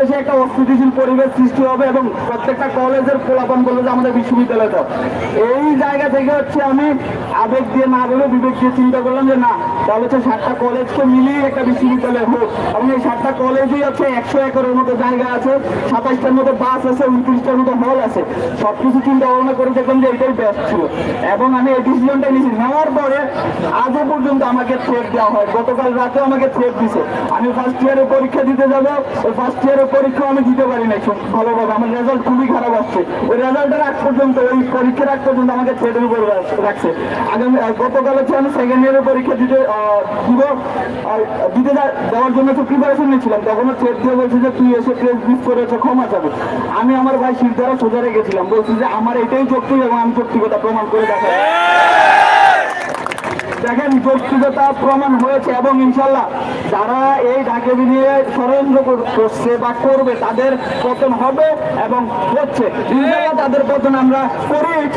একটা অস্থিতিশীল পরিবেশ সৃষ্টি হবে এবং প্রত্যেকটা কলেজের ফলাফল বললো যে আমাদের বিশ্ববিদ্যালয় তো এই জায়গা থেকে হচ্ছে আমি আবেগ দিয়ে না ভেবে বিবেক দিয়ে চিন্তা করলাম যে না তাহলে হচ্ছে 7টা কলেজকে মিলিয়ে একটা বিশ্ববিদ্যালয় হোক এবং এই 7টা কলেজই হচ্ছে 100 একরের মতো জায়গা আছে, 27টার মতো বাস আছে, 29টার মতো হল আছে। সবকিছু চিন্তা ভাবনা করে দেখলাম যে এটাই বেস্ট ছিল এবং আমি এই ডিসিশনটা নিয়েছি। নেওয়ার পরে আজও পর্যন্ত আমাকে থ্রেট দেওয়া হয়, গতকাল রাতেও আমাকে থ্রেট দিছে। আমি ফার্স্ট ইয়ারের পরীক্ষা দিতে যাবো, ওই ফার্স্ট ইয়ারের পরীক্ষা আমি দিতে পারি নাই ভালোভাবে, আমার রেজাল্ট খুবই খারাপ আসছে। ওই রেজাল্টের আগ পর্যন্ত, ওই পরীক্ষার আগ পর্যন্ত আমাকে থ্রেটের উপর রাখছে। আগামী গতকাল হচ্ছে আমি সেকেন্ড ইয়ারের পরীক্ষা দিতে দেওয়ার জন্য তো প্রিপারেশন নিয়েছিলাম, তখনও থ্রেট দিয়ে বলছে যে তুই এসে প্রেস ব্রিফ করে হচ্ছে ক্ষমা চাবে। আমি আমার ভাই শিরদারা সোজা রেখেছিলাম, বলছি যে আমার এটাই যৌক্তিক এবং আমি যৌক্তিকতা প্রমাণ করে দেখাই। দেখেন যৌক্তিকতা প্রমাণ হয়েছে এবং ইনশাল্লাহ যারা এই ঢাকাবি নিয়ে ষড়যন্ত্র করছে বা করবে তাদের পতন হবে এবং হচ্ছে। ইনশাল্লাহ তাদের পতন আমরা করি।